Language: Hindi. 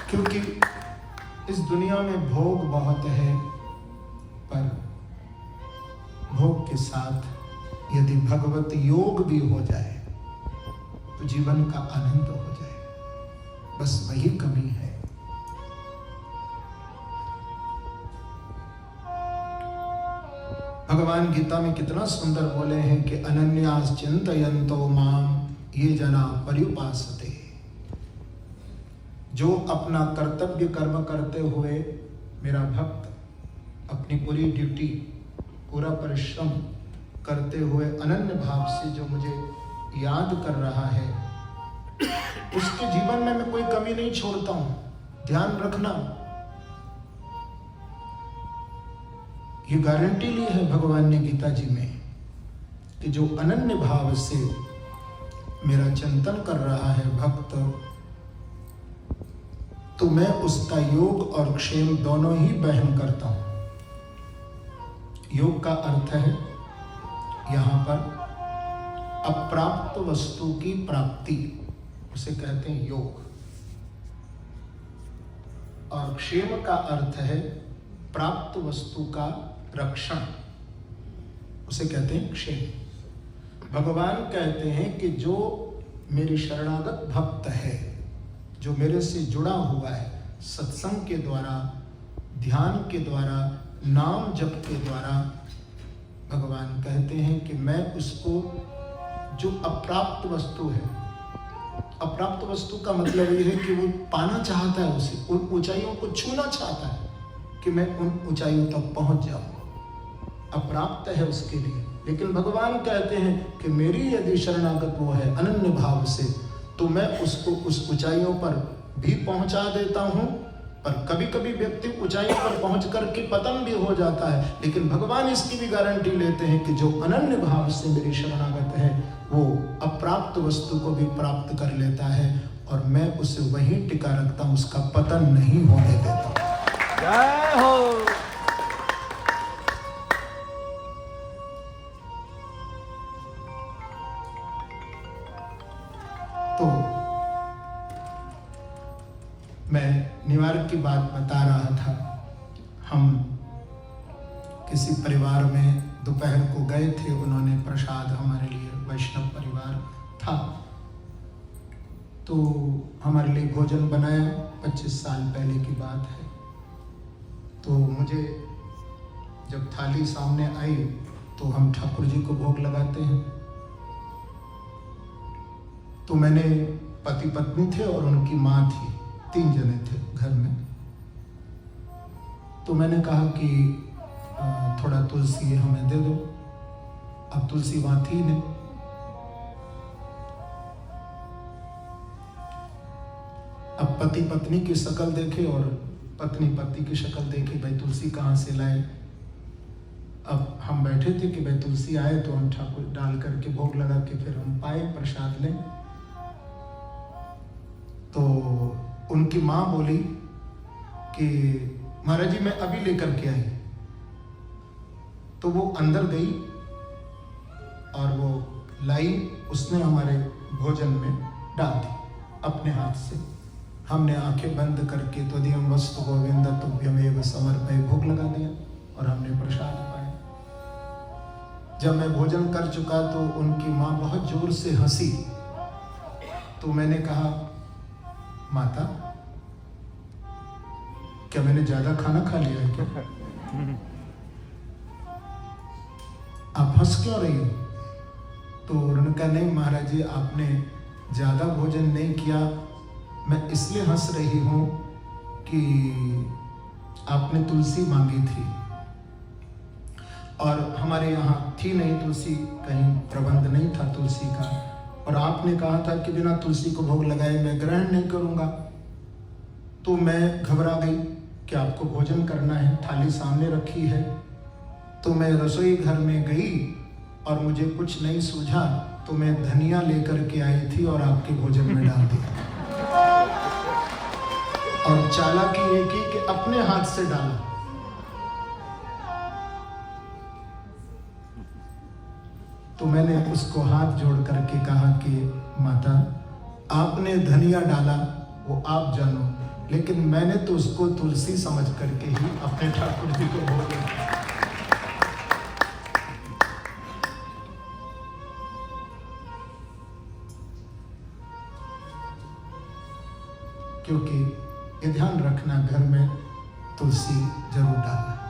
क्योंकि इस दुनिया में भोग बहुत है, पर भोग के साथ यदि भगवत योग भी हो जाए तो जीवन का आनंद हो जाए, बस वही कमी है। भगवान गीता में कितना सुंदर बोले हैं कि अनन्यास चिंतयन्तो माम ये जना पर्युपासते। जो अपना कर्तव्य कर्म करते हुए मेरा भक्त अपनी पूरी ड्यूटी, पूरा परिश्रम करते हुए अनन्य भाव से जो मुझे याद कर रहा है, उसके जीवन में मैं कोई कमी नहीं छोड़ता हूं। ध्यान रखना, ये गारंटी ली है भगवान ने गीता जी में कि जो अनन्य भाव से मेरा चिंतन कर रहा है भक्त, तो मैं उसका योग और क्षेम दोनों ही वहन करता हूं। योग का अर्थ है यहां पर अप्राप्त वस्तु की प्राप्ति, उसे कहते हैं योग। और क्षेम का अर्थ है प्राप्त वस्तु का रक्षण, उसे कहते हैं क्षेम। भगवान कहते हैं कि जो मेरी शरणागत भक्त है, जो मेरे से जुड़ा हुआ है, सत्संग के द्वारा, ध्यान के द्वारा, नाम जप के द्वारा, भगवान कहते हैं कि मैं उसको जो अप्राप्त वस्तु है, अप्राप्त वस्तु का मतलब ये है कि वो पाना चाहता है, उसे उन ऊंचाइयों को छूना चाहता है कि मैं उन ऊंचाइयों तक पहुंच जाऊं, अप्राप्त है उसके लिए। लेकिन भगवान कहते हैं कि मेरी यदि शरणागत वो है अनन्य भाव से, तो मैं उसको उस ऊंचाइयों पर भी पहुंचा देता हूं। पर कभी कभी व्यक्ति ऊंचाइयों पर पहुंच करके पतन भी हो जाता है, लेकिन भगवान इसकी भी गारंटी लेते हैं कि जो अनन्य भाव से मेरी शरणागत है, वो अप्राप्त वस्तु को भी प्राप्त कर लेता है और मैं उसे वहीं टिका रखता हूं, उसका पतन नहीं होने देता। जय हो। तो मैं निवारक की बात बता रहा था। हम किसी परिवार में दोपहर को गए थे, उन्होंने प्रसाद हमारे लिए, वैष्णव परिवार था, तो हमारे लिए भोजन बनाया। 25 साल पहले की बात है। तो मुझे जब थाली सामने आई तो हम ठाकुर जी को भोग लगाते हैं, तो मैंने, पति पत्नी थे और उनकी माँ थी, 3 जने थे घर में। तो मैंने कहा कि थोड़ा तुलसी हमें दे दो। अब तुलसी वहां थी नहीं। अब पति पत्नी की शक्ल देखे और पत्नी पति की शक्ल देखी, भाई तुलसी कहाँ से लाए। अब हम बैठे थे कि भाई तुलसी आए तो हम ठाकुर डाल करके भोग लगा के फिर हम पाए प्रसाद लें। तो उनकी माँ बोली कि महाराज जी मैं अभी लेकर के आई। तो वो अंदर गई और वो लाई, उसने हमारे भोजन में डाल दी अपने हाथ से। हमने आंखें बंद करके तो दियम वस्तु गोविंद तुभ्यमेव समर्पय भोग लगा दिया और हमने प्रसाद पाया। जब मैं भोजन कर चुका तो उनकी माँ बहुत जोर से हंसी। तो मैंने कहा, माता क्या मैंने ज्यादा खाना खा लिया है क्या? आप हंस क्यों रही हो? तो उन्होंने कहा, नहीं महाराज जी आपने ज्यादा भोजन नहीं किया, मैं इसलिए हंस रही हूं कि आपने तुलसी मांगी थी और हमारे यहाँ थी नहीं तुलसी, कहीं प्रबंध नहीं था तुलसी का, और आपने कहा था कि बिना तुलसी को भोग लगाए मैं ग्रहण नहीं करूंगा। तो मैं घबरा गई कि आपको भोजन करना है, थाली सामने रखी है। तो मैं रसोई घर में गई और मुझे कुछ नहीं सूझा, तो मैं धनिया लेकर के आई थी और आपके भोजन में डाल दिया। और चालाकी ये की कि अपने हाथ से डाला। तो मैंने उसको हाथ जोड़ करके कहा कि माता आपने धनिया डाला वो आप जानो, लेकिन मैंने तो उसको तुलसी समझ करके ही अपने ठाकुर जी को भोग लगाया। क्योंकि ये ध्यान रखना, घर में तुलसी जरूर डालना।